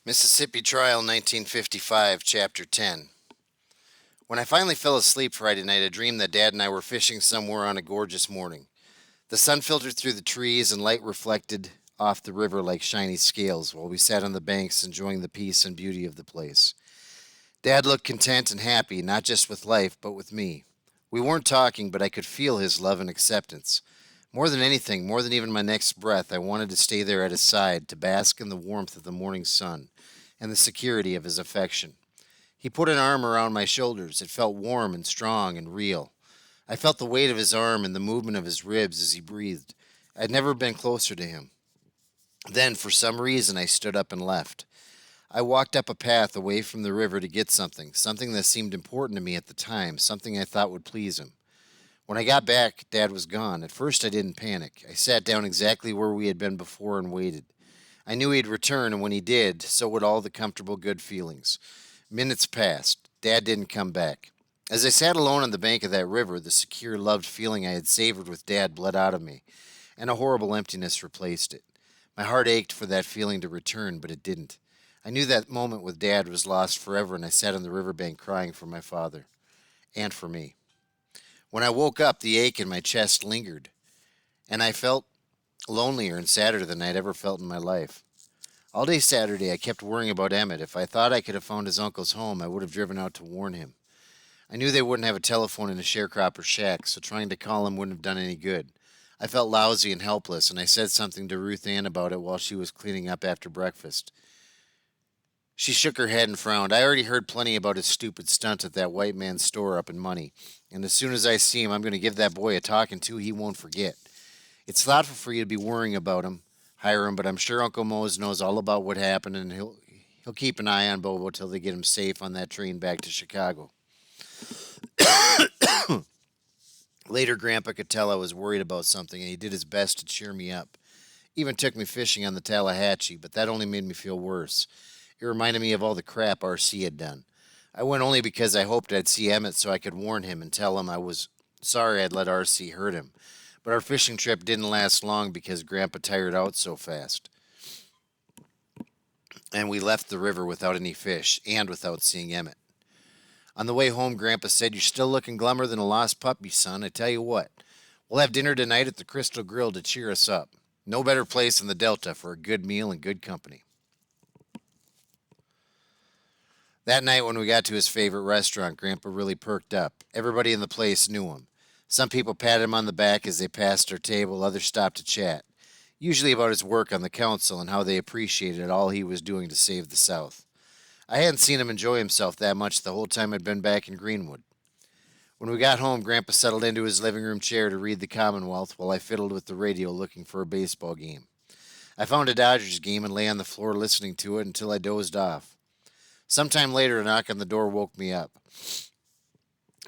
Mississippi Trial 1955, Chapter 10. When I finally fell asleep Friday night, I dreamed that Dad and I were fishing somewhere on a gorgeous morning. The sun filtered through the trees and light reflected off the river like shiny scales while we sat on the banks enjoying the peace and beauty of the place. Dad looked content and happy, not just with life, but with me. We weren't talking, but I could feel his love and acceptance. More than anything, more than even my next breath, I wanted to stay there at his side to bask in the warmth of the morning sun and the security of his affection. He put an arm around my shoulders. It felt warm and strong and real. I felt the weight of his arm and the movement of his ribs as he breathed. I'd never been closer to him. Then, for some reason, I stood up and left. I walked up a path away from the river to get something that seemed important to me at the time, something I thought would please him. When I got back, Dad was gone. At first, I didn't panic. I sat down exactly where we had been before and waited. I knew he'd return, and when he did, so would all the comfortable good feelings. Minutes passed. Dad didn't come back. As I sat alone on the bank of that river, the secure, loved feeling I had savored with Dad bled out of me, and a horrible emptiness replaced it. My heart ached for that feeling to return, but it didn't. I knew that moment with Dad was lost forever, and I sat on the riverbank crying for my father and for me. When I woke up, the ache in my chest lingered, and I felt lonelier and sadder than I'd ever felt in my life. All day Saturday, I kept worrying about Emmett. If I thought I could have found his uncle's home, I would have driven out to warn him. I knew they wouldn't have a telephone in a sharecropper's shack, so trying to call him wouldn't have done any good. I felt lousy and helpless, and I said something to Ruth Ann about it while she was cleaning up after breakfast. She shook her head and frowned. I already heard plenty about his stupid stunt at that white man's store up in Money, and as soon as I see him, I'm going to give that boy a talking to he won't forget. It's thoughtful for you to be worrying about him, Hiram, but I'm sure Uncle Mose knows all about what happened, and he'll keep an eye on Bobo till they get him safe on that train back to Chicago. Later, Grandpa could tell I was worried about something, and he did his best to cheer me up. Even took me fishing on the Tallahatchie, but that only made me feel worse. It reminded me of all the crap R.C. had done. I went only because I hoped I'd see Emmett so I could warn him and tell him I was sorry I'd let R.C. hurt him. But our fishing trip didn't last long because Grandpa tired out so fast. And we left the river without any fish and without seeing Emmett. On the way home, Grandpa said, "You're still looking glummer than a lost puppy, son. I tell you what, we'll have dinner tonight at the Crystal Grill to cheer us up. No better place in the Delta for a good meal and good company." That night, when we got to his favorite restaurant, Grandpa really perked up. Everybody in the place knew him. Some people patted him on the back as they passed our table, others stopped to chat, usually about his work on the council and how they appreciated all he was doing to save the South. I hadn't seen him enjoy himself that much the whole time I'd been back in Greenwood. When we got home, Grandpa settled into his living room chair to read the Commonwealth while I fiddled with the radio looking for a baseball game. I found a Dodgers game and lay on the floor listening to it until I dozed off. Sometime later, a knock on the door woke me up.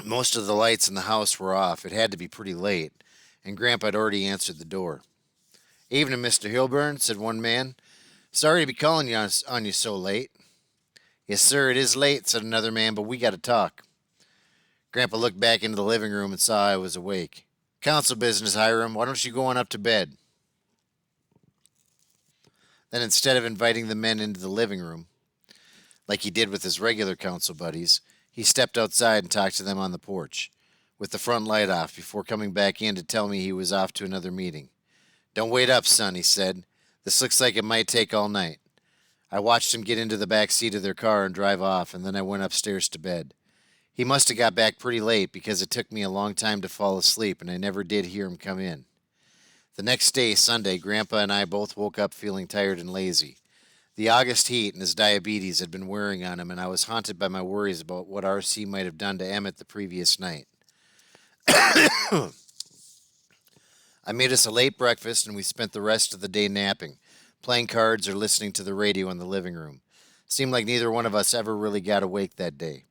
Most of the lights in the house were off. It had to be pretty late, and Grandpa had already answered the door. "Evening, Mr. Hilburn," said one man. "Sorry to be calling you on you so late." "Yes, sir, it is late," said another man, "but we got to talk." Grandpa looked back into the living room and saw I was awake. "Council business, Hiram. Why don't you go on up to bed?" Then, instead of inviting the men into the living room, like he did with his regular council buddies, he stepped outside and talked to them on the porch, with the front light off, before coming back in to tell me he was off to another meeting. "Don't wait up, son," he said. "This looks like it might take all night." I watched him get into the back seat of their car and drive off, and then I went upstairs to bed. He must have got back pretty late because it took me a long time to fall asleep, and I never did hear him come in. The next day, Sunday, Grandpa and I both woke up feeling tired and lazy. The August heat and his diabetes had been wearing on him, and I was haunted by my worries about what R.C. might have done to Emmett the previous night. I made us a late breakfast, and we spent the rest of the day napping, playing cards or listening to the radio in the living room. Seemed like neither one of us ever really got awake that day.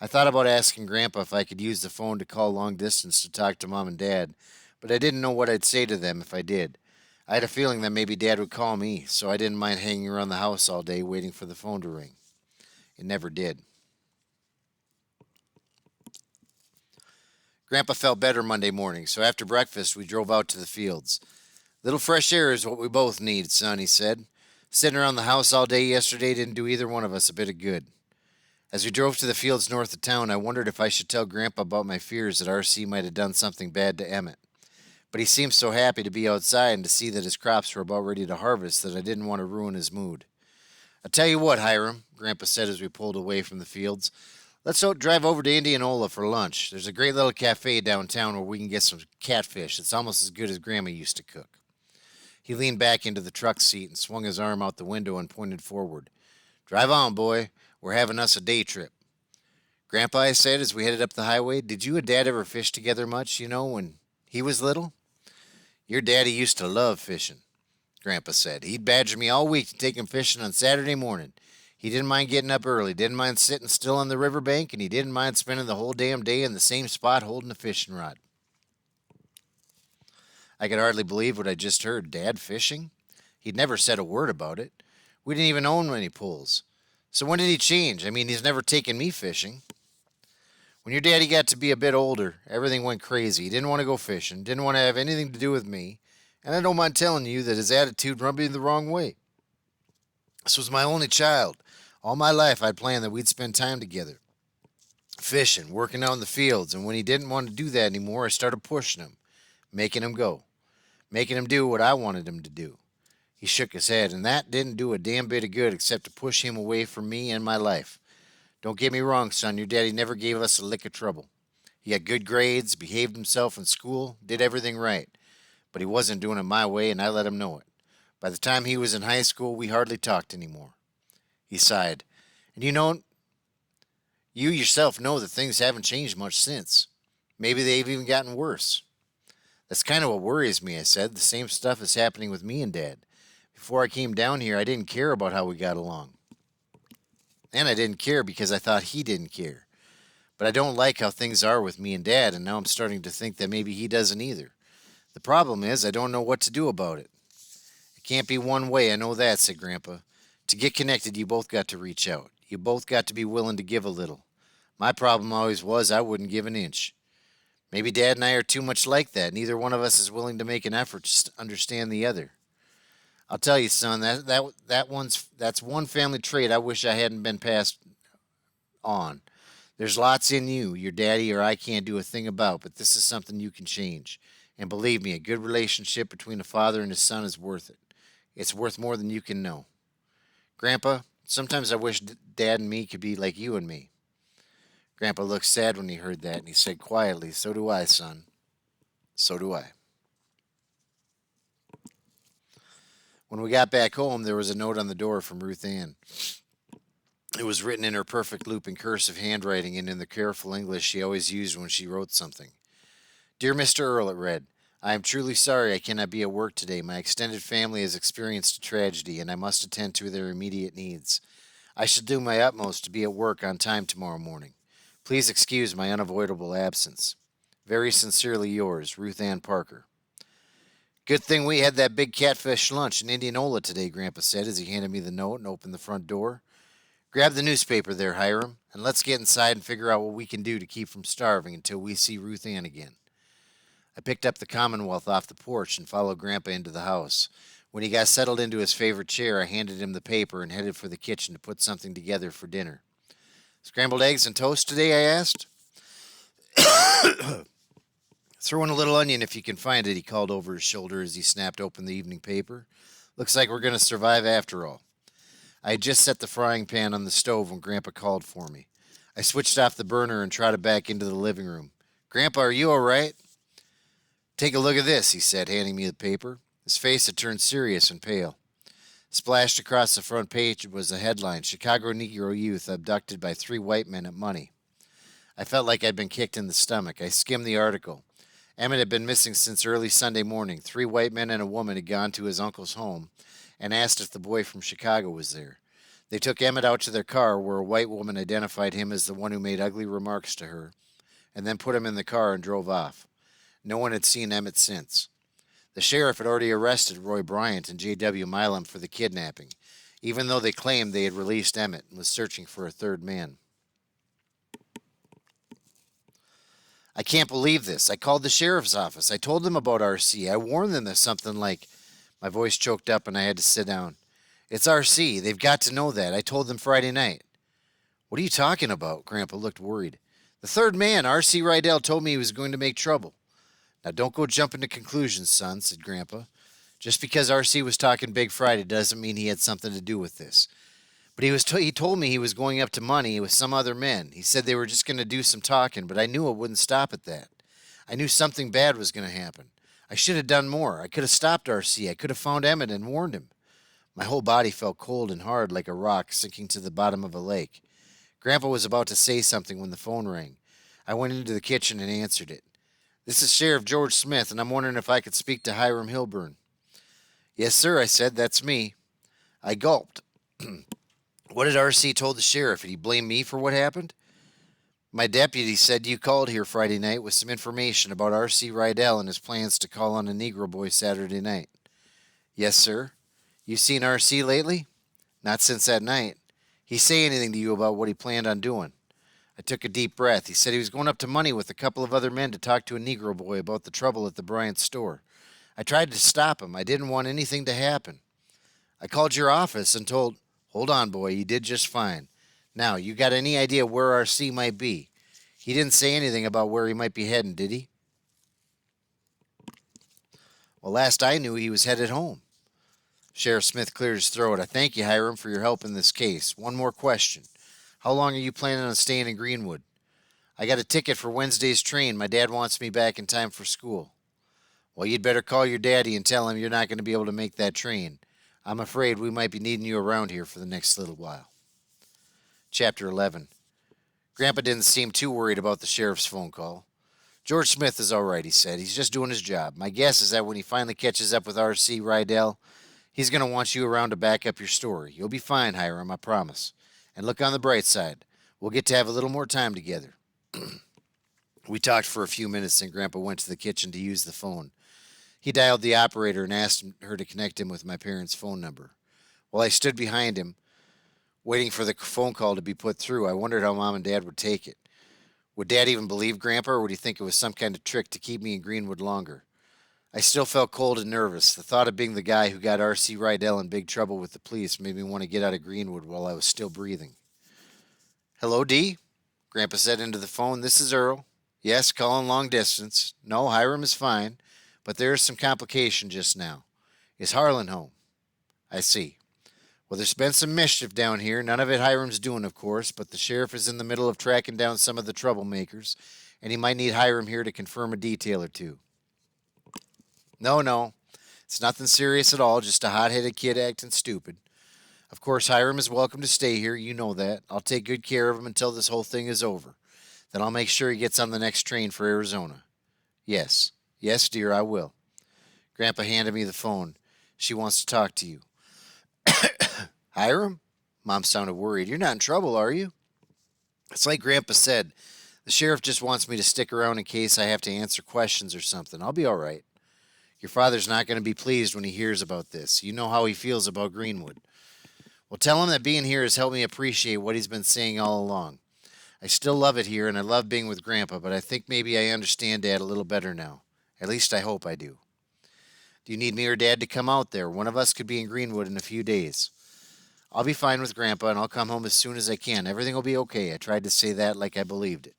I thought about asking Grandpa if I could use the phone to call long distance to talk to Mom and Dad, but I didn't know what I'd say to them if I did. I had a feeling that maybe Dad would call me, so I didn't mind hanging around the house all day waiting for the phone to ring. It never did. Grandpa felt better Monday morning, so after breakfast we drove out to the fields. "Little fresh air is what we both need, son," he said. Sitting around the house all day yesterday didn't do either one of us a bit of good. As we drove to the fields north of town, I wondered if I should tell Grandpa about my fears that R.C. might have done something bad to Emmett. But he seemed so happy to be outside and to see that his crops were about ready to harvest that I didn't want to ruin his mood. "I'll tell you what, Hiram," Grandpa said as we pulled away from the fields. "Let's drive over to Indianola for lunch. There's a great little cafe downtown where we can get some catfish. It's almost as good as Grandma used to cook." He leaned back into the truck seat and swung his arm out the window and pointed forward. "Drive on, boy. We're having us a day trip." "Grandpa," I said as we headed up the highway, "did you and Dad ever fish together much, when he was little?" "Your daddy used to love fishing," Grandpa said. "He'd badger me all week to take him fishing on Saturday morning. He didn't mind getting up early, didn't mind sitting still on the riverbank, and he didn't mind spending the whole damn day in the same spot holding a fishing rod." I could hardly believe what I just heard. Dad fishing? He'd never said a word about it. We didn't even own any pools. So when did he change? I mean, he's never taken me fishing. "When your daddy got to be a bit older, everything went crazy. He didn't want to go fishing, didn't want to have anything to do with me, and I don't mind telling you that his attitude rubbed me the wrong way. This was my only child. All my life I'd planned that we'd spend time together, fishing, working out in the fields, and when he didn't want to do that anymore, I started pushing him, making him go, making him do what I wanted him to do." He shook his head, "and that didn't do a damn bit of good except to push him away from me and my life. Don't get me wrong, son, your daddy never gave us a lick of trouble. He had good grades, behaved himself in school, did everything right. But he wasn't doing it my way, and I let him know it. By the time he was in high school, we hardly talked anymore." He sighed. "And you yourself know that things haven't changed much since. Maybe they've even gotten worse." "That's kind of what worries me," I said. "The same stuff is happening with me and Dad. Before I came down here, I didn't care about how we got along. And I didn't care because I thought he didn't care. But I don't like how things are with me and Dad, and now I'm starting to think that maybe he doesn't either. The problem is I don't know what to do about it." "It can't be one way, I know that," said Grandpa. "To get connected, you both got to reach out. You both got to be willing to give a little. My problem always was I wouldn't give an inch. Maybe Dad and I are too much like that. Neither one of us is willing to make an effort to understand the other. I'll tell you, son, that's one family trait I wish I hadn't been passed on. There's lots in you your daddy or I can't do a thing about, but this is something you can change. And believe me, a good relationship between a father and his son is worth it. It's worth more than you can know. Grandpa, sometimes I wish Dad and me could be like you and me." Grandpa looked sad when he heard that, and he said quietly, "So do I, son. So do I." When we got back home, there was a note on the door from Ruth Ann. It was written in her perfect looping cursive handwriting and in the careful English she always used when she wrote something. "Dear Mr. Earl," it read, "I am truly sorry I cannot be at work today. My extended family has experienced a tragedy, and I must attend to their immediate needs. I shall do my utmost to be at work on time tomorrow morning. Please excuse my unavoidable absence. Very sincerely yours, Ruth Ann Parker." "Good thing we had that big catfish lunch in Indianola today," Grandpa said as he handed me the note and opened the front door. "Grab the newspaper there, Hiram, and let's get inside and figure out what we can do to keep from starving until we see Ruth Ann again." I picked up the Commonwealth off the porch and followed Grandpa into the house. When he got settled into his favorite chair, I handed him the paper and headed for the kitchen to put something together for dinner. "Scrambled eggs and toast today?" I asked. "Throw in a little onion if you can find it," he called over his shoulder as he snapped open the evening paper. "Looks like we're going to survive after all." I had just set the frying pan on the stove when Grandpa called for me. I switched off the burner and trotted back into the living room. "Grandpa, are you all right?" "Take a look at this," he said, handing me the paper. His face had turned serious and pale. Splashed across the front page was a headline, "Chicago Negro Youth Abducted by 3 White Men at Money." I felt like I'd been kicked in the stomach. I skimmed the article. Emmett had been missing since early Sunday morning. 3 white men and a woman had gone to his uncle's home and asked if the boy from Chicago was there. They took Emmett out to their car, where a white woman identified him as the one who made ugly remarks to her, and then put him in the car and drove off. No one had seen Emmett since. The sheriff had already arrested Roy Bryant and J.W. Milam for the kidnapping, even though they claimed they had released Emmett and was searching for a third man. "I can't believe this. I called the sheriff's office. I told them about RC. I warned them of something like—" My voice choked up and I had to sit down. It's RC. They've got to know that. I told them Friday night. What are you talking about? Grandpa looked worried. The third man, R.C. Rydell, told me he was going to make trouble. Now, don't go jumping to conclusions, son, said Grandpa. Just because R.C. was talking Big Friday doesn't mean he had something to do with this. But he told me he was going up to money with some other men. He said they were just going to do some talking, but I knew it wouldn't stop at that. I knew something bad was going to happen. I should have done more. I could have stopped R.C. I could have found Emmett and warned him. My whole body felt cold and hard like a rock sinking to the bottom of a lake. Grandpa was about to say something when the phone rang. I went into the kitchen and answered it. This is Sheriff George Smith, and I'm wondering if I could speak to Hiram Hilburn. Yes, sir, I said. That's me. I gulped. What did R.C. told the sheriff? Did he blame me for what happened? My deputy said you called here Friday night with some information about R.C. Rydell and his plans to call on a Negro boy Saturday night. Yes, sir. You seen R.C. lately? Not since that night. He say anything to you about what he planned on doing? I took a deep breath. He said he was going up to money with a couple of other men to talk to a Negro boy about the trouble at the Bryant store. I tried to stop him. I didn't want anything to happen. I called your office and told... Hold on, boy. You did just fine. Now, you got any idea where R.C. might be? He didn't say anything about where he might be heading, did he? Well, last I knew, he was headed home. Sheriff Smith cleared his throat. I thank you, Hiram, for your help in this case. One more question. How long are you planning on staying in Greenwood? I got a ticket for Wednesday's train. My dad wants me back in time for school. Well, you'd better call your daddy and tell him you're not going to be able to make that train. I'm afraid we might be needing you around here for the next little while. Chapter 11. Grandpa didn't seem too worried about the sheriff's phone call. George Smith is all right, he said. He's just doing his job. My guess is that when he finally catches up with R.C. Rydell, he's going to want you around to back up your story. You'll be fine, Hiram, I promise. And look on the bright side. We'll get to have a little more time together. We talked for a few minutes, and Grandpa went to the kitchen to use the phone. He dialed the operator and asked her to connect him with my parents' phone number. While I stood behind him, waiting for the phone call to be put through, I wondered how Mom and Dad would take it. Would Dad even believe Grandpa, or would he think it was some kind of trick to keep me in Greenwood longer? I still felt cold and nervous. The thought of being the guy who got R.C. Rydell in big trouble with the police made me want to get out of Greenwood while I was still breathing. Hello, Dee? Grandpa said into the phone. This is Earl. Yes, calling long distance. No, Hiram is fine, but there is some complication just now. Is Harlan home? I see. Well, there's been some mischief down here. None of it Hiram's doing, of course, but the sheriff is in the middle of tracking down some of the troublemakers, and he might need Hiram here to confirm a detail or two. No. It's nothing serious at all, just a hot-headed kid acting stupid. Of course, Hiram is welcome to stay here, you know that. I'll take good care of him until this whole thing is over. Then I'll make sure he gets on the next train for Arizona. Yes, dear, I will. Grandpa handed me the phone. She wants to talk to you. Hiram? Mom sounded worried. You're not in trouble, are you? It's like Grandpa said. The sheriff just wants me to stick around in case I have to answer questions or something. I'll be all right. Your father's not going to be pleased when he hears about this. You know how he feels about Greenwood. Well, tell him that being here has helped me appreciate what he's been saying all along. I still love it here, and I love being with Grandpa, but I think maybe I understand Dad a little better now. At least I hope I do. Do you need me or Dad to come out there? One of us could be in Greenwood in a few days. I'll be fine with Grandpa, and I'll come home as soon as I can. Everything will be okay. I tried to say that like I believed it.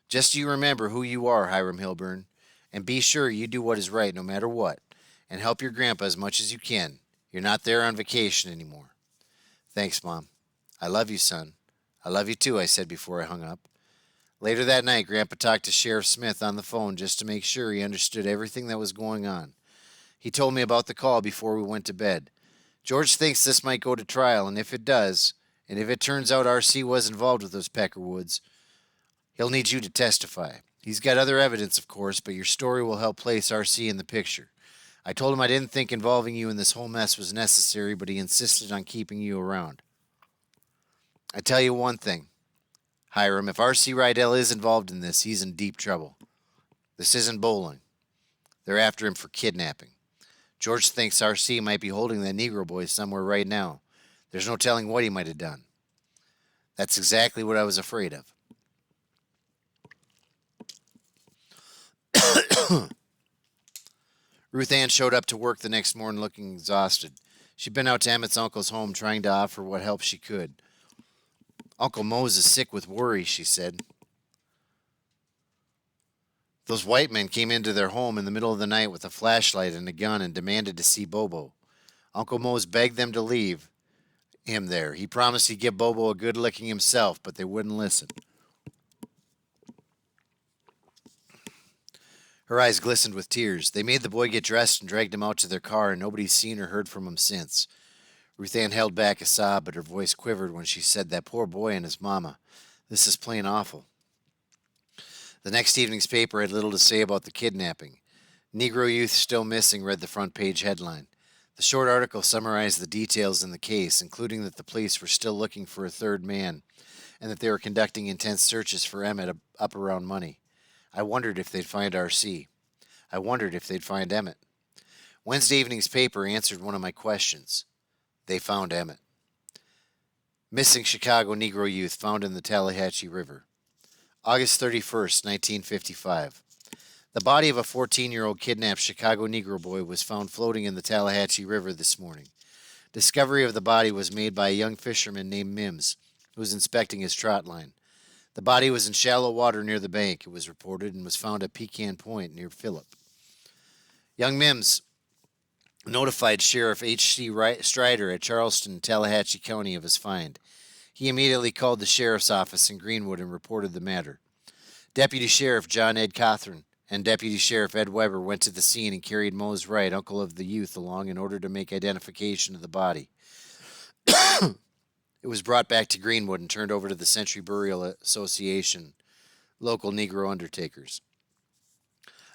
Just you remember who you are, Hiram Hilburn, and be sure you do what is right no matter what, and help your grandpa as much as you can. You're not there on vacation anymore. Thanks, Mom. I love you, son. I love you too, I said before I hung up. Later that night, Grandpa talked to Sheriff Smith on the phone just to make sure he understood everything that was going on. He told me about the call before we went to bed. George thinks this might go to trial, and if it does, and if it turns out R.C. was involved with those Peckerwoods, he'll need you to testify. He's got other evidence, of course, but your story will help place R.C. in the picture. I told him I didn't think involving you in this whole mess was necessary, but he insisted on keeping you around. I tell you one thing, Hiram, if R.C. Rydell is involved in this, he's in deep trouble. This isn't bowling. They're after him for kidnapping. George thinks R.C. might be holding that Negro boy somewhere right now. There's no telling what he might have done. That's exactly what I was afraid of. Ruth Ann showed up to work the next morning looking exhausted. She'd been out to Emmett's uncle's home trying to offer what help she could. Uncle Mose is sick with worry, she said. Those white men came into their home in the middle of the night with a flashlight and a gun and demanded to see Bobo. Uncle Mose begged them to leave him there. He promised he'd give Bobo a good licking himself, but they wouldn't listen. Her eyes glistened with tears. They made the boy get dressed and dragged him out to their car, and nobody's seen or heard from him since. Ruth Ann held back a sob, but her voice quivered when she said, "That poor boy and his mama. This is plain awful." The next evening's paper had little to say about the kidnapping. Negro Youth Still Missing read the front page headline. The short article summarized the details in the case, including that the police were still looking for a third man and that they were conducting intense searches for Emmett up around Money. I wondered if they'd find R.C. I wondered if they'd find Emmett. Wednesday evening's paper answered one of my questions. They found Emmett. Missing Chicago Negro youth found in the Tallahatchie River. August 31st, 1955. The body of a 14-year-old kidnapped Chicago Negro boy was found floating in the Tallahatchie River this morning. Discovery of the body was made by a young fisherman named Mims, who was inspecting his trot line. The body was in shallow water near the bank, it was reported, and was found at Pecan Point near Phillip. Young Mims notified Sheriff H.C. Strider at Charleston, Tallahatchie County of his find. He immediately called the sheriff's office in Greenwood and reported the matter. Deputy Sheriff John Ed Cothran and Deputy Sheriff Ed Weber went to the scene and carried Mose Wright, uncle of the youth, along in order to make identification of the body. It was brought back to Greenwood and turned over to the Century Burial Association, local Negro undertakers.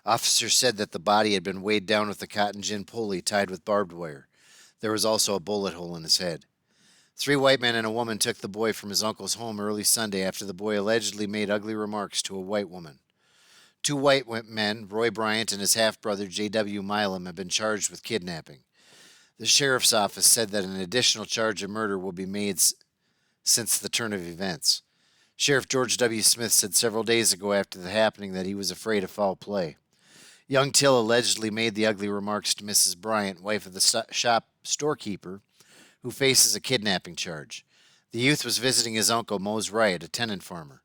Officers said that the body had been weighed down with a cotton gin pulley tied with barbed wire. There was also a bullet hole in his head. 3 white men and a woman took the boy from his uncle's home early Sunday after the boy allegedly made ugly remarks to a white woman. 2 white men, Roy Bryant and his half-brother J.W. Milam, have been charged with kidnapping. The sheriff's office said that an additional charge of murder will be made since the turn of events. Sheriff George W. Smith said several days ago after the happening that he was afraid of foul play. Young Till allegedly made the ugly remarks to Mrs. Bryant, wife of the shop storekeeper, who faces a kidnapping charge. The youth was visiting his uncle, Mose Wright, a tenant farmer.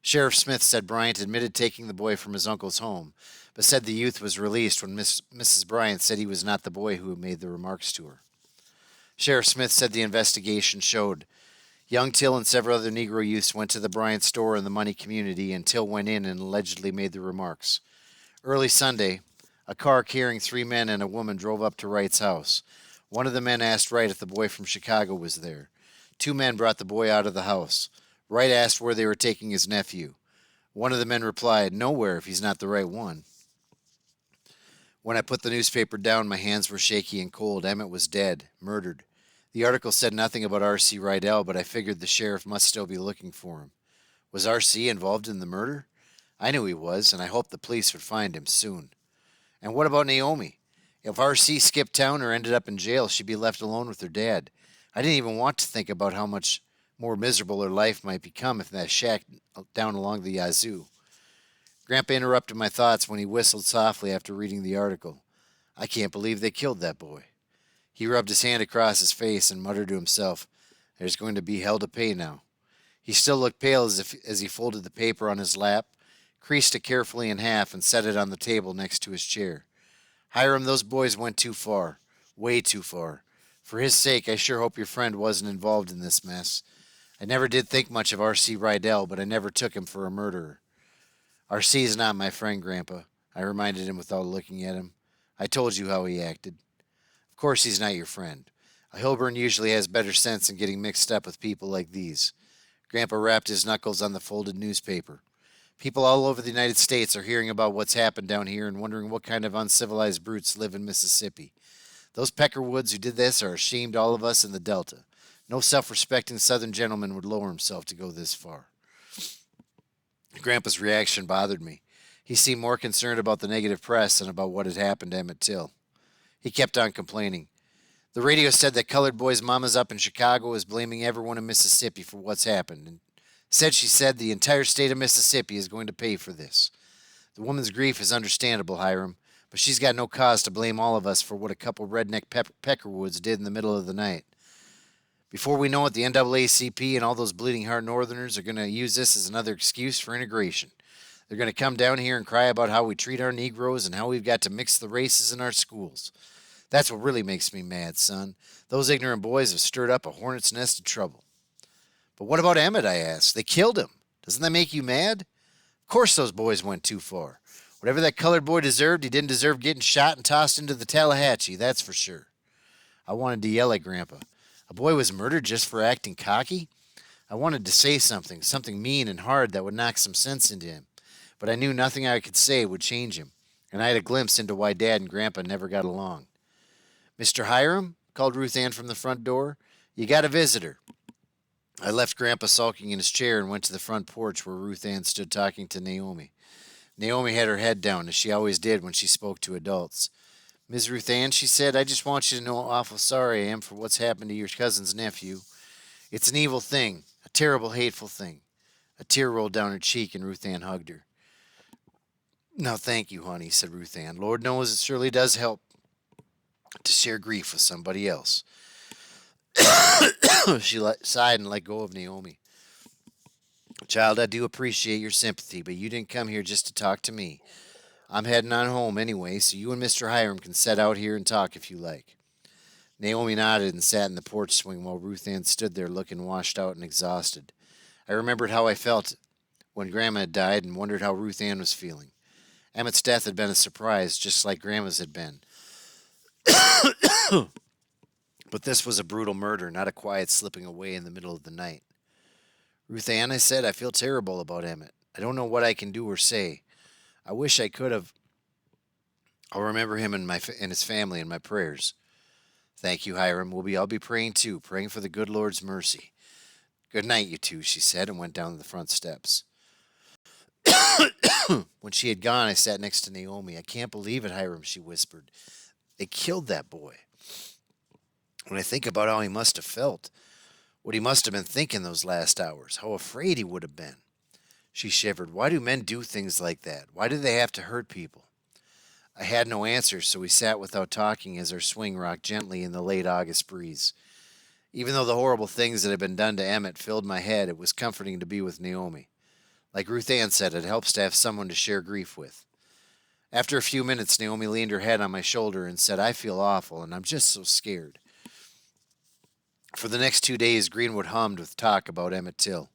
Sheriff Smith said Bryant admitted taking the boy from his uncle's home, but said the youth was released when Mrs. Bryant said he was not the boy who made the remarks to her. Sheriff Smith said the investigation showed young Till and several other Negro youths went to the Bryant store in the Money community, and Till went in and allegedly made the remarks. Early Sunday, a car carrying 3 men and a woman drove up to Wright's house. One of the men asked Wright if the boy from Chicago was there. 2 men brought the boy out of the house. Wright asked where they were taking his nephew. One of the men replied, "Nowhere if he's not the right one." When I put the newspaper down, my hands were shaky and cold. Emmett was dead, murdered. The article said nothing about R.C. Rydell, but I figured the sheriff must still be looking for him. Was R.C. involved in the murder? I knew he was, and I hoped the police would find him soon. And what about Naomi? If R.C. skipped town or ended up in jail, she'd be left alone with her dad. I didn't even want to think about how much more miserable her life might become if that shack down along the Yazoo. Grandpa interrupted my thoughts when he whistled softly after reading the article. I can't believe they killed that boy. He rubbed his hand across his face and muttered to himself, "There's going to be hell to pay now." He still looked pale as he folded the paper on his lap, creased it carefully in half, and set it on the table next to his chair. Hiram, those boys went too far. Way too far. For his sake, I sure hope your friend wasn't involved in this mess. I never did think much of R.C. Rydell, but I never took him for a murderer. R.C. is not my friend, Grandpa, I reminded him without looking at him. I told you how he acted. Of course he's not your friend. A Hilburn usually has better sense in getting mixed up with people like these. Grandpa rapped his knuckles on the folded newspaper. People all over the United States are hearing about what's happened down here and wondering what kind of uncivilized brutes live in Mississippi. Those Peckerwoods who did this are ashamed all of us in the Delta. No self-respecting Southern gentleman would lower himself to go this far. Grandpa's reaction bothered me. He seemed more concerned about the negative press than about what had happened to Emmett Till. He kept on complaining. The radio said that colored boys' mamas up in Chicago is blaming everyone in Mississippi for what's happened, and she said the entire state of Mississippi is going to pay for this. The woman's grief is understandable, Hiram, But she's got no cause to blame all of us for what a couple redneck peckerwoods did in the middle of the night. Before we know it, the NAACP and all those bleeding heart Northerners are going to use this as another excuse for integration. They're going to come down here and cry about how we treat our Negroes and how we've got to mix the races in our schools. That's what really makes me mad, son. Those ignorant boys have stirred up a hornet's nest of trouble. But what about Emmett, I asked. They killed him. Doesn't that make you mad? Of course those boys went too far. Whatever that colored boy deserved, he didn't deserve getting shot and tossed into the Tallahatchie, that's for sure. I wanted to yell at Grandpa. A boy was murdered just for acting cocky? I wanted to say something mean and hard that would knock some sense into him. But I knew nothing I could say would change him, and I had a glimpse into why Dad and Grandpa never got along. Mr. Hiram, called Ruth Ann from the front door, you got a visitor. I left Grandpa sulking in his chair and went to the front porch where Ruth Ann stood talking to Naomi. Naomi had her head down, as she always did when she spoke to adults. Ms. Ruth Ann, she said, I just want you to know how awful sorry I am for what's happened to your cousin's nephew. It's an evil thing, a terrible, hateful thing. A tear rolled down her cheek, and Ruth Ann hugged her. No, thank you, honey, said Ruth Ann. Lord knows it surely does help to share grief with somebody else. She sighed and let go of Naomi. Child, I do appreciate your sympathy, but you didn't come here just to talk to me. I'm heading on home anyway, so you and Mr. Hiram can set out here and talk if you like. Naomi nodded and sat in the porch swing while Ruth Ann stood there looking washed out and exhausted. I remembered how I felt when Grandma had died and wondered how Ruth Ann was feeling. Emmett's death had been a surprise, just like Grandma's had been. But this was a brutal murder, not a quiet slipping away in the middle of the night. Ruth Ann, I said, I feel terrible about Emmett. I don't know what I can do or say. I wish I could have. I'll remember him and his family in my prayers. Thank you, Hiram. I'll be praying too, praying for the good Lord's mercy. Good night, you two, she said, and went down the front steps. When she had gone, I sat next to Naomi. I can't believe it, Hiram, she whispered. They killed that boy. When I think about how he must have felt, what he must have been thinking those last hours, how afraid he would have been. She shivered. Why do men do things like that? Why do they have to hurt people? I had no answer, so we sat without talking as our swing rocked gently in the late August breeze. Even though the horrible things that had been done to Emmett filled my head, it was comforting to be with Naomi. Like Ruth Ann said, it helps to have someone to share grief with. After a few minutes, Naomi leaned her head on my shoulder and said, I feel awful, and I'm just so scared. For the next 2 days, Greenwood hummed with talk about Emmett Till.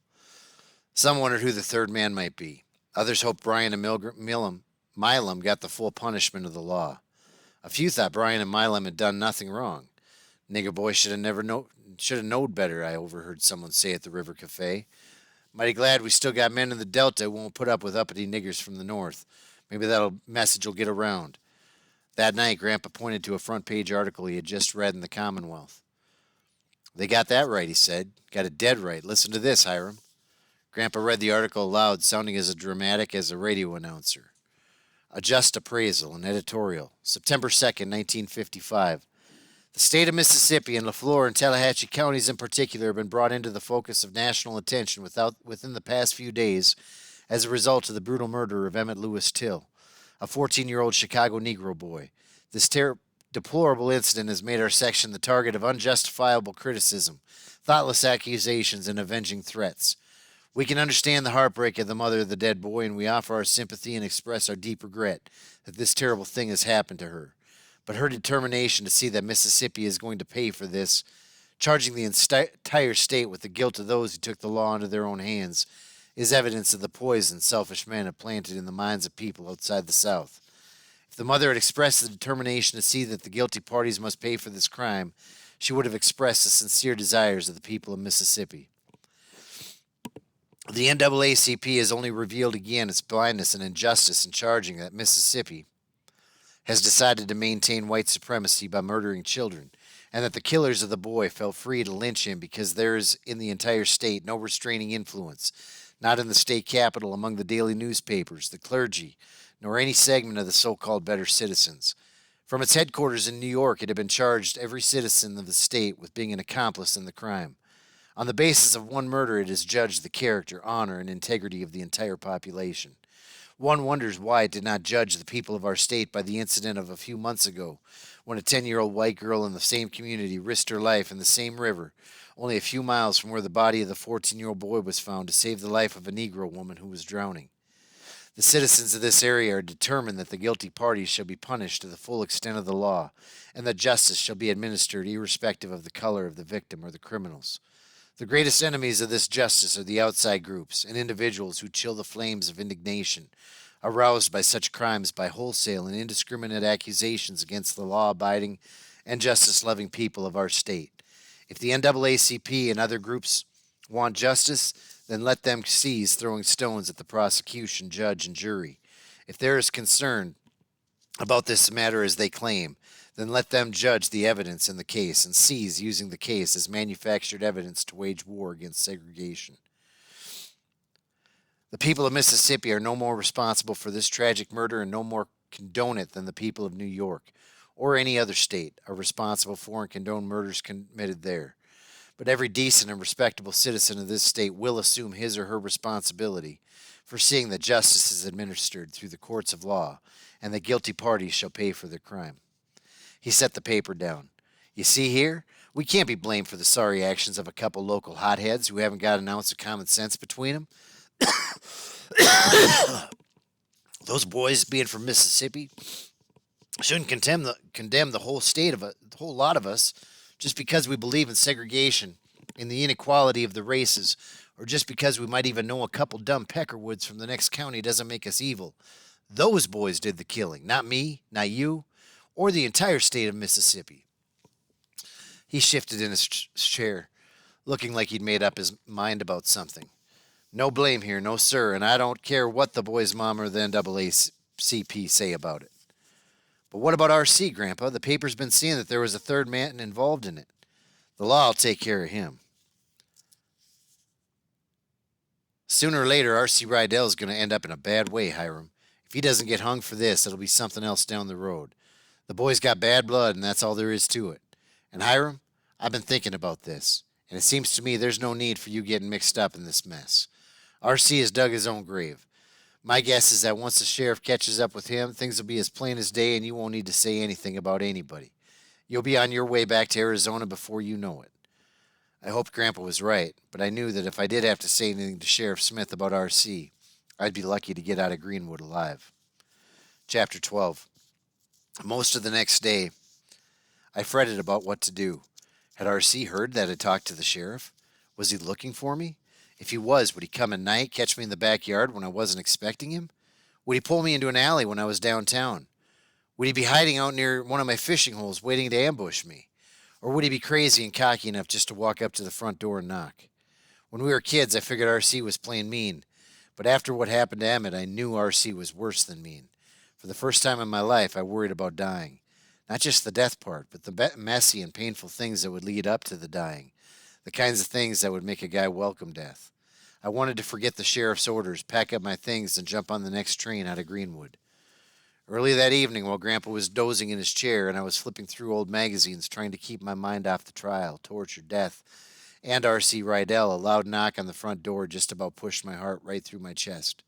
Some wondered who the third man might be. Others hoped Brian and Milam got the full punishment of the law. A few thought Brian and Milam had done nothing wrong. Nigger boy should have knowed better, I overheard someone say at the River Cafe. Mighty glad we still got men in the Delta who won't put up with uppity niggers from the north. Maybe that message will get around. That night, Grandpa pointed to a front-page article he had just read in the Commonwealth. They got that right, he said. Got it dead right. Listen to this, Hiram. Grandpa read the article aloud, sounding as dramatic as a radio announcer. A just appraisal, an editorial. September 2nd, 1955. The state of Mississippi and LaFleur and Tallahatchie counties in particular have been brought into the focus of national attention within the past few days as a result of the brutal murder of Emmett Lewis Till, a 14-year-old Chicago Negro boy. This deplorable incident has made our section the target of unjustifiable criticism, thoughtless accusations, and avenging threats. We can understand the heartbreak of the mother of the dead boy, and we offer our sympathy and express our deep regret that this terrible thing has happened to her. But her determination to see that Mississippi is going to pay for this, charging the entire state with the guilt of those who took the law into their own hands, is evidence of the poison selfish men have planted in the minds of people outside the South. If the mother had expressed the determination to see that the guilty parties must pay for this crime, she would have expressed the sincere desires of the people of Mississippi. The NAACP has only revealed again its blindness and injustice in charging that Mississippi has decided to maintain white supremacy by murdering children, and that the killers of the boy felt free to lynch him because there is in the entire state no restraining influence, not in the state capital, among the daily newspapers, the clergy, nor any segment of the so-called better citizens. From its headquarters in New York, it had been charged every citizen of the state with being an accomplice in the crime. On the basis of one murder, it has judged the character, honor, and integrity of the entire population. One wonders why it did not judge the people of our state by the incident of a few months ago, when a 10-year-old white girl in the same community risked her life in the same river, only a few miles from where the body of the 14-year-old boy was found to save the life of a Negro woman who was drowning. The citizens of this area are determined that the guilty parties shall be punished to the full extent of the law, and that justice shall be administered irrespective of the color of the victim or the criminals. The greatest enemies of this justice are the outside groups and individuals who chill the flames of indignation aroused by such crimes by wholesale and indiscriminate accusations against the law abiding and justice loving people of our state. If the NAACP and other groups want justice, then let them cease throwing stones at the prosecution, judge, and jury. If there is concern about this matter as they claim, then let them judge the evidence in the case and cease using the case as manufactured evidence to wage war against segregation. The people of Mississippi are no more responsible for this tragic murder and no more condone it than the people of New York or any other state are responsible for and condone murders committed there. But every decent and respectable citizen of this state will assume his or her responsibility for seeing that justice is administered through the courts of law, and the guilty parties shall pay for their crime. He set the paper down. You see here, we can't be blamed for the sorry actions of a couple local hotheads who haven't got an ounce of common sense between them. Those boys, being from Mississippi, shouldn't condemn the whole state of the whole lot of us just because we believe in segregation, in the inequality of the races, or just because we might even know a couple dumb peckerwoods from the next county doesn't make us evil. Those boys did the killing, not me, not you, or the entire state of Mississippi. He shifted in his chair, looking like he'd made up his mind about something. No blame here, no sir, and I don't care what the boy's mom or the NAACP say about it. But what about RC, Grandpa? The paper's been seeing that there was a third man involved in it. The law will take care of him. Sooner or later, R.C. Rydell's going to end up in a bad way, Hiram. If he doesn't get hung for this, it'll be something else down the road. The boy's got bad blood, and that's all there is to it. And Hiram, I've been thinking about this, and it seems to me there's no need for you getting mixed up in this mess. R.C. has dug his own grave. My guess is that once the sheriff catches up with him, things will be as plain as day, and you won't need to say anything about anybody. You'll be on your way back to Arizona before you know it. I hoped Grandpa was right, but I knew that if I did have to say anything to Sheriff Smith about R.C., I'd be lucky to get out of Greenwood alive. Chapter 12. Most of the next day, I fretted about what to do. Had R.C. heard that I talked to the sheriff? Was he looking for me? If he was, would he come at night, catch me in the backyard when I wasn't expecting him? Would he pull me into an alley when I was downtown? Would he be hiding out near one of my fishing holes waiting to ambush me? Or would he be crazy and cocky enough just to walk up to the front door and knock? When we were kids, I figured R.C. was playing mean. But after what happened to Emmett, I knew R.C. was worse than mean. For the first time in my life, I worried about dying. Not just the death part, but the messy and painful things that would lead up to the dying. The kinds of things that would make a guy welcome death. I wanted to forget the sheriff's orders, pack up my things, and jump on the next train out of Greenwood. Early that evening, while Grandpa was dozing in his chair and I was flipping through old magazines trying to keep my mind off the trial, torture, death, and R.C. Rydell, a loud knock on the front door just about pushed my heart right through my chest.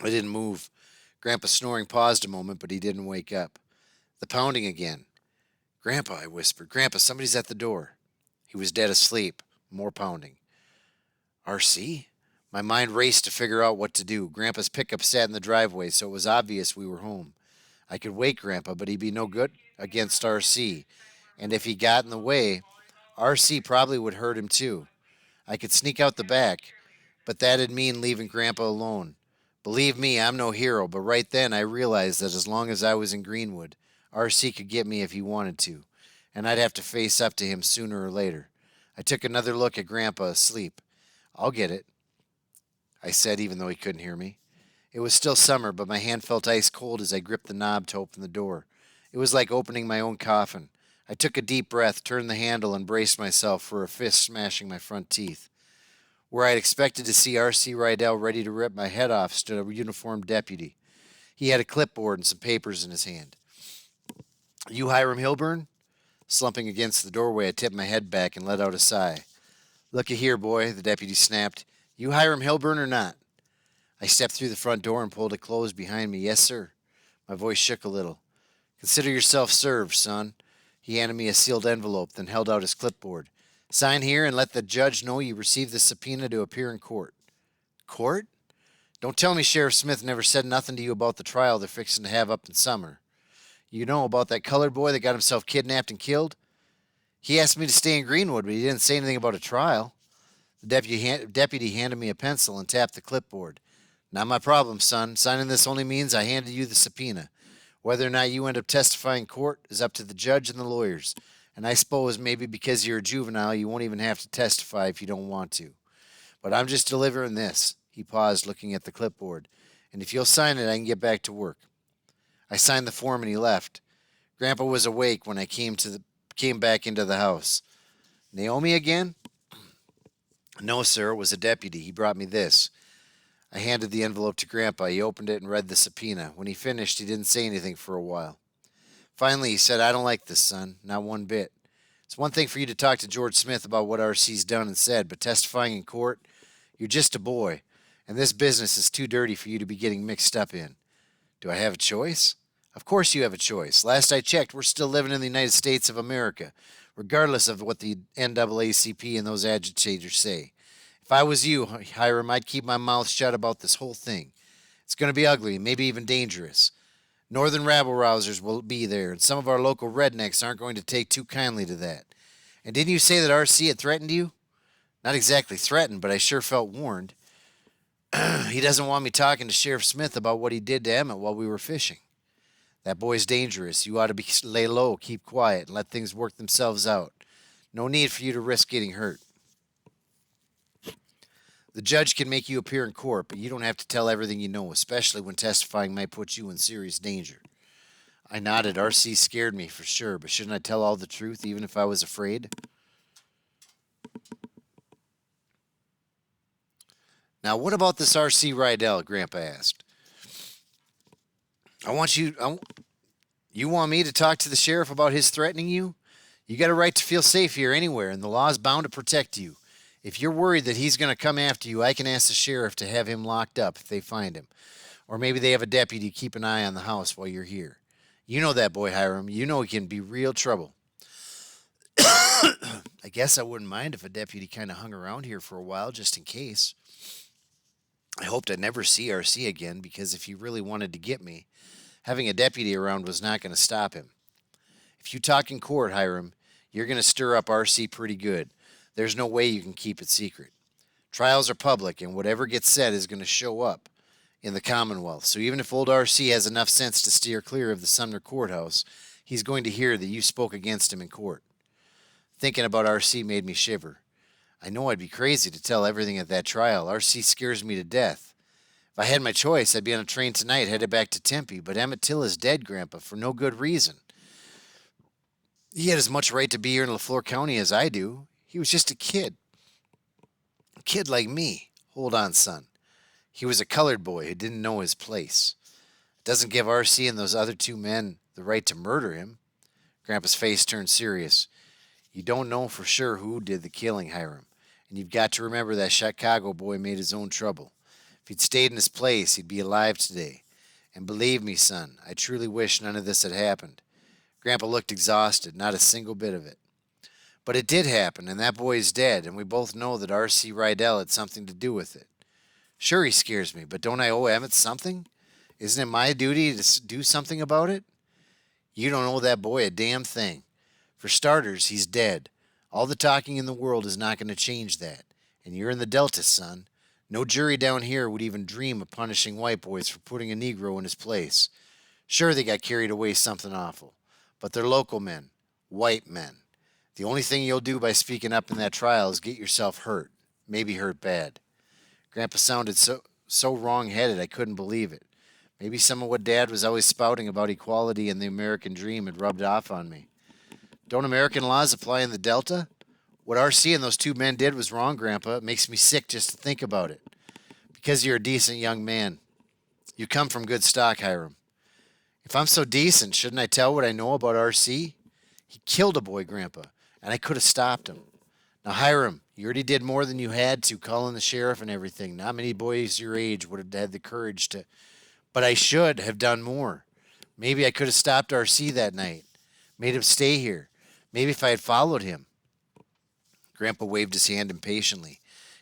I didn't move. Grandpa's snoring paused a moment, but he didn't wake up. The pounding again. "Grandpa," I whispered. "Grandpa, somebody's at the door." He was dead asleep. More pounding. R.C.? My mind raced to figure out what to do. Grandpa's pickup sat in the driveway, so it was obvious we were home. I could wake Grandpa, but he'd be no good against R.C. And if he got in the way, R.C. probably would hurt him too. I could sneak out the back, but that'd mean leaving Grandpa alone. Believe me, I'm no hero, but right then I realized that as long as I was in Greenwood, R.C. could get me if he wanted to, and I'd have to face up to him sooner or later. I took another look at Grandpa asleep. "I'll get it," I said, even though he couldn't hear me. It was still summer, but my hand felt ice cold as I gripped the knob to open the door. It was like opening my own coffin. I took a deep breath, turned the handle, and braced myself for a fist smashing my front teeth. Where I had expected to see R.C. Rydell ready to rip my head off stood a uniformed deputy. He had a clipboard and some papers in his hand. "You Hiram Hilburn?" Slumping against the doorway, I tipped my head back and let out a sigh. "Looky here, boy," the deputy snapped. "You Hiram Hilburn or not?" I stepped through the front door and pulled it closed behind me. Yes, sir. My voice shook a little. Consider yourself served, son. He handed me a sealed envelope, then held out his clipboard. Sign here and let the judge know you received the subpoena to appear in court. Court? Don't tell me Sheriff Smith never said nothing to you about the trial they're fixing to have up in summer. You know about that colored boy that got himself kidnapped and killed? He asked me to stay in Greenwood, but he didn't say anything about a trial. The deputy handed me a pencil and tapped the clipboard. Not my problem, son. Signing this only means I handed you the subpoena. Whether or not you end up testifying in court is up to the judge and the lawyers. And I suppose maybe because you're a juvenile, you won't even have to testify if you don't want to. But I'm just delivering this. He paused, looking at the clipboard. And if you'll sign it, I can get back to work. I signed the form and he left. Grandpa was awake when I came back into the house. Naomi again? No, sir. It was a deputy. He brought me this. I handed the envelope to Grandpa. He opened it and read the subpoena. When he finished, he didn't say anything for a while. Finally, he said, I don't like this, son. Not one bit. It's one thing for you to talk to George Smith about what RC's done and said, but testifying in court, you're just a boy, and this business is too dirty for you to be getting mixed up in. Do I have a choice? Of course you have a choice. Last I checked, we're still living in the United States of America, regardless of what the NAACP and those agitators say. If I was you, Hiram, I'd keep my mouth shut about this whole thing. It's going to be ugly, maybe even dangerous. Northern rabble-rousers will be there, and some of our local rednecks aren't going to take too kindly to that. And didn't you say that RC had threatened you? Not exactly threatened, but I sure felt warned. He doesn't want me talking to Sheriff Smith about what he did to Emmett while we were fishing. That boy's dangerous. You ought to lay low, keep quiet, and let things work themselves out. No need for you to risk getting hurt. The judge can make you appear in court, but you don't have to tell everything you know, especially when testifying might put you in serious danger. I nodded. RC scared me for sure, but shouldn't I tell all the truth even if I was afraid? Now, what about this RC Rydell? Grandpa asked. You want me to talk to the sheriff about his threatening you? You got a right to feel safe here anywhere, and the law's bound to protect you. If you're worried that he's going to come after you, I can ask the sheriff to have him locked up if they find him. Or maybe they have a deputy to keep an eye on the house while you're here. You know that boy, Hiram. You know he can be real trouble. I guess I wouldn't mind if a deputy kind of hung around here for a while just in case. I hoped I'd never see RC again because if he really wanted to get me, having a deputy around was not going to stop him. If you talk in court, Hiram, you're going to stir up RC pretty good. There's no way you can keep it secret. Trials are public, and whatever gets said is going to show up in the Commonwealth. So even if old RC has enough sense to steer clear of the Sumner courthouse, he's going to hear that you spoke against him in court. Thinking about RC made me shiver. I know I'd be crazy to tell everything at that trial. RC scares me to death. If I had my choice, I'd be on a train tonight headed back to Tempe, but Emmett Till is dead, Grandpa, for no good reason. He had as much right to be here in LaFleur County as I do. He was just a kid. A kid like me. Hold on, son. He was a colored boy who didn't know his place. It doesn't give RC and those other two men the right to murder him. Grandpa's face turned serious. You don't know for sure who did the killing, Hiram. And you've got to remember that Chicago boy made his own trouble. If he'd stayed in his place, he'd be alive today. And believe me, son, I truly wish none of this had happened. Grandpa looked exhausted, not a single bit of it. But it did happen, and that boy is dead, and we both know that R.C. Rydell had something to do with it. Sure, he scares me, but don't I owe Emmett something? Isn't it my duty to do something about it? You don't owe that boy a damn thing. For starters, he's dead. All the talking in the world is not going to change that. And you're in the Delta, son. No jury down here would even dream of punishing white boys for putting a Negro in his place. Sure, they got carried away something awful. But they're local men. White men. The only thing you'll do by speaking up in that trial is get yourself hurt. Maybe hurt bad. Grandpa sounded so wrong-headed I couldn't believe it. Maybe some of what Dad was always spouting about equality and the American dream had rubbed off on me. Don't American laws apply in the Delta? What R.C. and those two men did was wrong, Grandpa. It makes me sick just to think about it. Because you're a decent young man. You come from good stock, Hiram. If I'm so decent, shouldn't I tell what I know about R.C.? He killed a boy, Grandpa, and I could have stopped him. Now, Hiram, you already did more than you had to, calling the sheriff and everything. Not many boys your age would have had the courage to. But I should have done more. Maybe I could have stopped RC that night, made him stay here. Maybe if I had followed him. Grandpa waved his hand impatiently.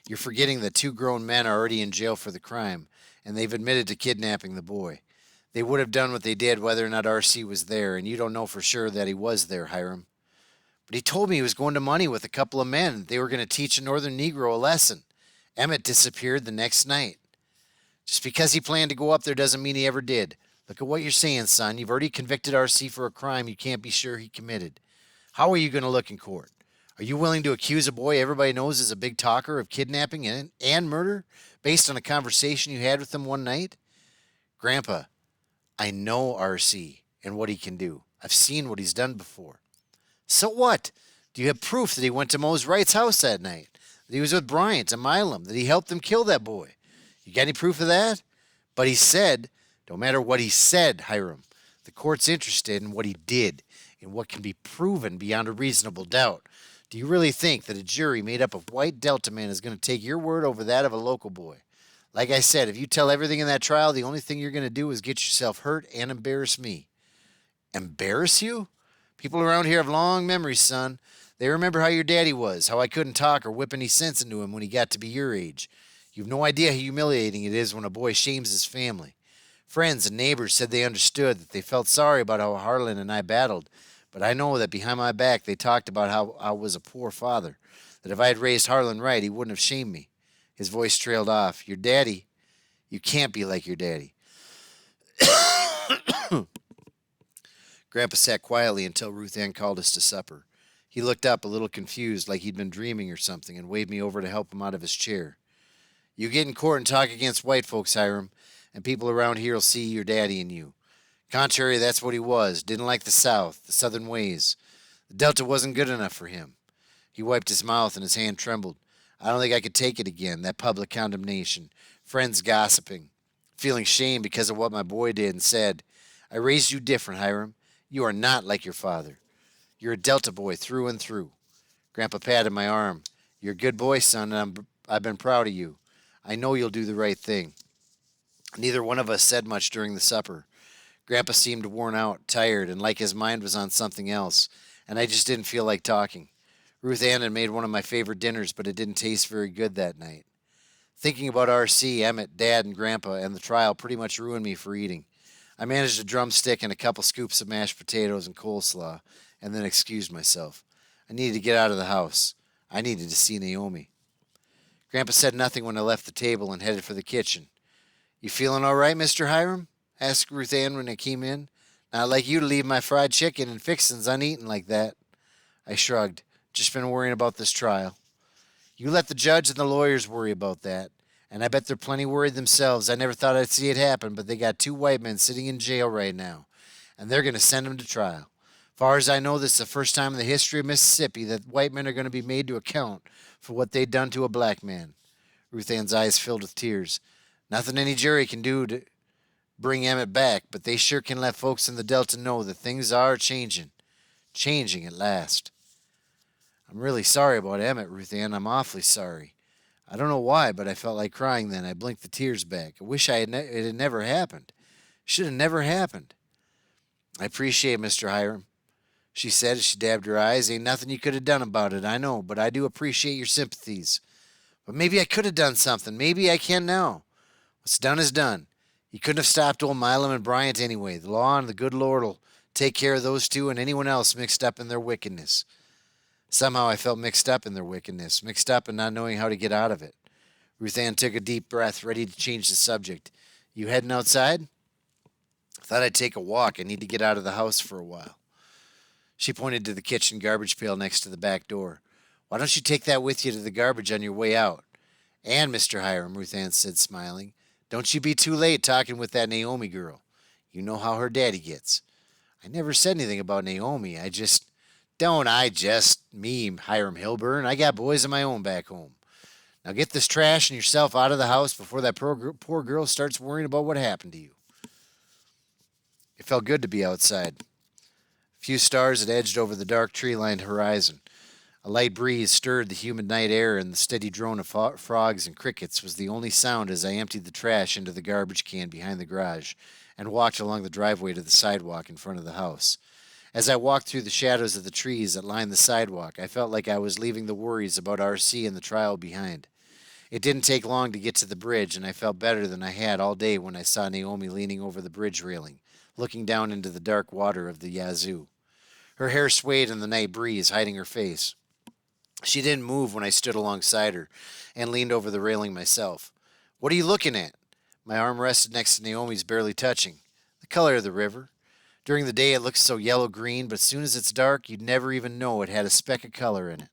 You're forgetting that two grown men are already in jail for the crime, and they've admitted to kidnapping the boy. They would have done what they did whether or not RC was there, and you don't know for sure that he was there, Hiram. But he told me he was going to Money with a couple of men. They were going to teach a northern Negro a lesson. Emmett disappeared the next night. Just because he planned to go up there doesn't mean he ever did. Look at what you're saying, son. You've already convicted RC for a crime you can't be sure he committed. How are you going to look in court? Are you willing to accuse a boy everybody knows is a big talker of kidnapping and murder based on a conversation you had with him one night? Grandpa, I know RC and what he can do. I've seen what he's done before. So what? Do you have proof that he went to Mose Wright's house that night? That he was with Bryant and Milam? That he helped them kill that boy? You got any proof of that? But he said, don't matter what he said, Hiram, the court's interested in what he did, in what can be proven beyond a reasonable doubt. Do you really think that a jury made up of white Delta men is going to take your word over that of a local boy? Like I said, if you tell everything in that trial, the only thing you're going to do is get yourself hurt and embarrass me. Embarrass you? People around here have long memories, son. They remember how your daddy was, how I couldn't talk or whip any sense into him when he got to be your age. You've no idea how humiliating it is when a boy shames his family. Friends and neighbors said they understood, that they felt sorry about how Harlan and I battled, but I know that behind my back they talked about how I was a poor father, that if I had raised Harlan right, he wouldn't have shamed me. His voice trailed off. Your daddy? You can't be like your daddy. Grandpa sat quietly until Ruth Ann called us to supper. He looked up a little confused, like he'd been dreaming or something, and waved me over to help him out of his chair. You get in court and talk against white folks, Hiram, and people around here will see your daddy in you. Contrary, that's what he was. Didn't like the South, the Southern ways. The Delta wasn't good enough for him. He wiped his mouth and his hand trembled. I don't think I could take it again, that public condemnation, friends gossiping, feeling shame because of what my boy did and said. I raised you different, Hiram. You are not like your father. You're a Delta boy through and through. Grandpa patted my arm. You're a good boy, son, and I've been proud of you. I know you'll do the right thing. Neither one of us said much during the supper. Grandpa seemed worn out, tired, and like his mind was on something else, and I just didn't feel like talking. Ruth Ann had made one of my favorite dinners, but it didn't taste very good that night. Thinking about R.C., Emmett, Dad, and Grandpa and the trial pretty much ruined me for eating. I managed a drumstick and a couple scoops of mashed potatoes and coleslaw, and then excused myself. I needed to get out of the house. I needed to see Naomi. Grandpa said nothing when I left the table and headed for the kitchen. You feeling all right, Mr. Hiram? Asked Ruth Ann when I came in. Not like you to leave my fried chicken and fixins uneaten like that. I shrugged. Just been worrying about this trial. You let the judge and the lawyers worry about that. And I bet they're plenty worried themselves. I never thought I'd see it happen, but they got two white men sitting in jail right now. And they're going to send them to trial. Far as I know, this is the first time in the history of Mississippi that white men are going to be made to account for what they've done to a black man. Ruth Ann's eyes filled with tears. Nothing any jury can do to bring Emmett back, but they sure can let folks in the Delta know that things are changing. Changing at last. I'm really sorry about Emmett, Ruth Ann. I'm awfully sorry. I don't know why, but I felt like crying then. I blinked the tears back. I wish it had never happened. Should have never happened. I appreciate it, Mr. Hiram, she said as she dabbed her eyes. Ain't nothing you could have done about it, I know, but I do appreciate your sympathies. But maybe I could have done something. Maybe I can now. What's done is done. You couldn't have stopped old Milam and Bryant anyway. The law and the good Lord will take care of those two and anyone else mixed up in their wickedness. Somehow I felt mixed up in their wickedness, mixed up in not knowing how to get out of it. Ruth Ann took a deep breath, ready to change the subject. You heading outside? I thought I'd take a walk. I need to get out of the house for a while. She pointed to the kitchen garbage pail next to the back door. Why don't you take that with you to the garbage on your way out? And, Mr. Hiram, Ruth Ann said, smiling, don't you be too late talking with that Naomi girl. You know how her daddy gets. I never said anything about Naomi. Me, Hiram Hilburn. I got boys of my own back home. Now get this trash and yourself out of the house before that poor girl starts worrying about what happened to you. It felt good to be outside. A few stars had edged over the dark tree-lined horizon. A light breeze stirred the humid night air, and the steady drone of frogs and crickets was the only sound as I emptied the trash into the garbage can behind the garage and walked along the driveway to the sidewalk in front of the house. As I walked through the shadows of the trees that lined the sidewalk, I felt like I was leaving the worries about RC and the trial behind. It didn't take long to get to the bridge, and I felt better than I had all day when I saw Naomi leaning over the bridge railing, looking down into the dark water of the Yazoo. Her hair swayed in the night breeze, hiding her face. She didn't move when I stood alongside her and leaned over the railing myself. "What are you looking at?" My arm rested next to Naomi's, barely touching. "The color of the river. During the day it looks so yellow-green, but as soon as it's dark, you'd never even know it had a speck of color in it.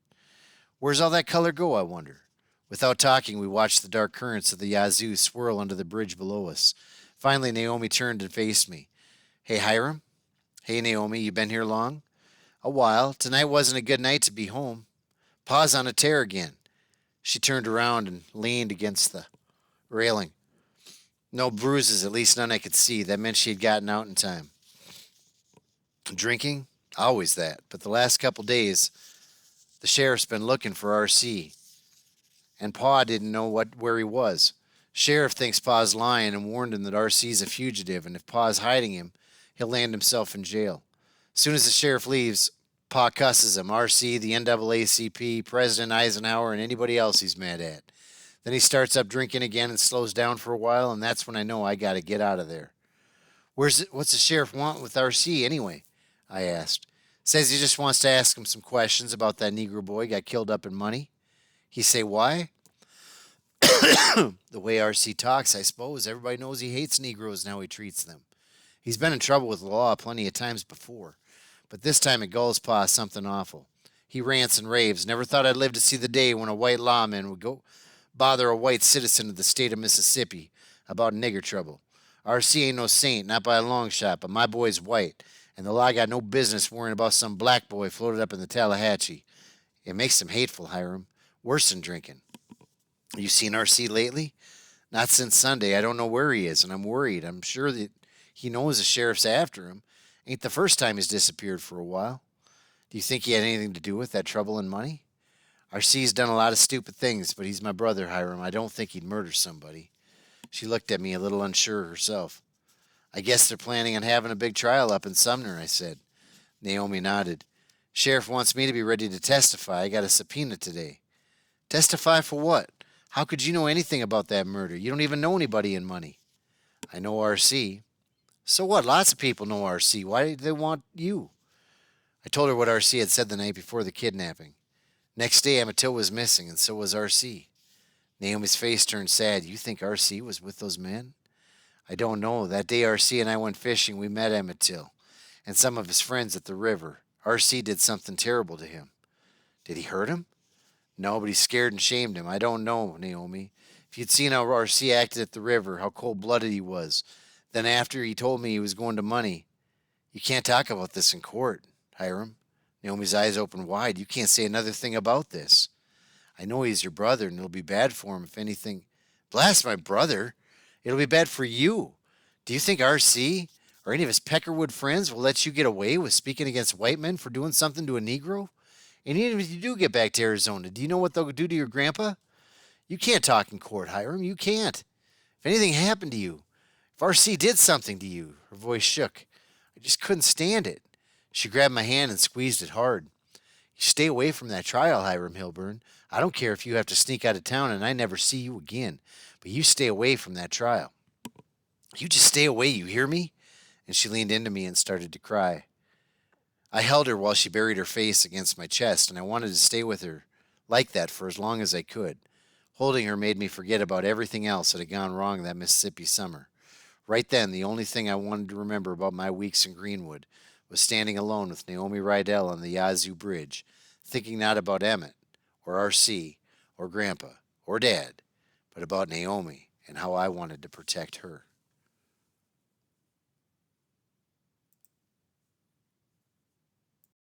Where's all that color go, I wonder?" Without talking, we watched the dark currents of the Yazoo swirl under the bridge below us. Finally, Naomi turned and faced me. "Hey, Hiram?" "Hey, Naomi, you been here long?" "A while. Tonight wasn't a good night to be home. Pa's on a tear again." She turned around and leaned against the railing. No bruises, at least none I could see. That meant she had gotten out in time. "Drinking? Always that. But the last couple days, the sheriff's been looking for RC. And Pa didn't know where he was. Sheriff thinks Pa's lying and warned him that RC's a fugitive, and if Pa's hiding him, he'll land himself in jail. Soon as the sheriff leaves, Pa cusses him, RC, the NAACP, President Eisenhower, and anybody else he's mad at. Then he starts up drinking again and slows down for a while, and that's when I know I got to get out of there." What's the sheriff want with RC anyway?" I asked. "Says he just wants to ask him some questions about that Negro boy got killed up in money." "He say why?" "The way RC talks, I suppose. Everybody knows he hates Negroes and how he treats them. He's been in trouble with the law plenty of times before, but this time it galls Pa something awful. He rants and raves. Never thought I'd live to see the day when a white lawman would go bother a white citizen of the state of Mississippi about nigger trouble. RC ain't no saint, not by a long shot, but my boy's white, and the law got no business worrying about some black boy floated up in the Tallahatchie. It makes him hateful, Hiram. Worse than drinking." "You seen RC lately?" "Not since Sunday. I don't know where he is, and I'm worried. I'm sure that he knows the sheriff's after him. Ain't the first time he's disappeared for a while." "Do you think he had anything to do with that trouble and money?" "RC's done a lot of stupid things, but he's my brother, Hiram. I don't think he'd murder somebody." She looked at me a little unsure herself. "I guess they're planning on having a big trial up in Sumner," I said. Naomi nodded. "Sheriff wants me to be ready to testify. I got a subpoena today." "Testify for what? How could you know anything about that murder? You don't even know anybody in money." "I know RC." "So what? Lots of people know RC. Why do they want you?" I told her what RC had said the night before the kidnapping. Next day, Amatil was missing, and so was RC. Naomi's face turned sad. "You think RC was with those men?" "I don't know. That day RC and I went fishing, we met Amatil and some of his friends at the river. RC did something terrible to him." "Did he hurt him?" "No, but he scared and shamed him. I don't know, Naomi. If you'd seen how RC acted at the river, how cold-blooded he was. Then after he told me he was going to money." "You can't talk about this in court, Hiram." Naomi's eyes opened wide. "You can't say another thing about this." "I know he's your brother, and it'll be bad for him if anything—" "Blast my brother! It'll be bad for you. Do you think RC or any of his Peckerwood friends will let you get away with speaking against white men for doing something to a Negro? And even if you do get back to Arizona, do you know what they'll do to your grandpa? You can't talk in court, Hiram. You can't. If anything happened to you, if RC did something to you," her voice shook. "I just couldn't stand it." She grabbed my hand and squeezed it hard. "You stay away from that trial, Hiram Hilburn. I don't care if you have to sneak out of town and I never see you again, but you stay away from that trial. You just stay away, you hear me?" And she leaned into me and started to cry. I held her while she buried her face against my chest, and I wanted to stay with her like that for as long as I could. Holding her made me forget about everything else that had gone wrong that Mississippi summer. Right then, the only thing I wanted to remember about my weeks in Greenwood was standing alone with Naomi Rydell on the Yazoo Bridge, thinking not about Emmett, or RC, or Grandpa, or Dad, but about Naomi and how I wanted to protect her.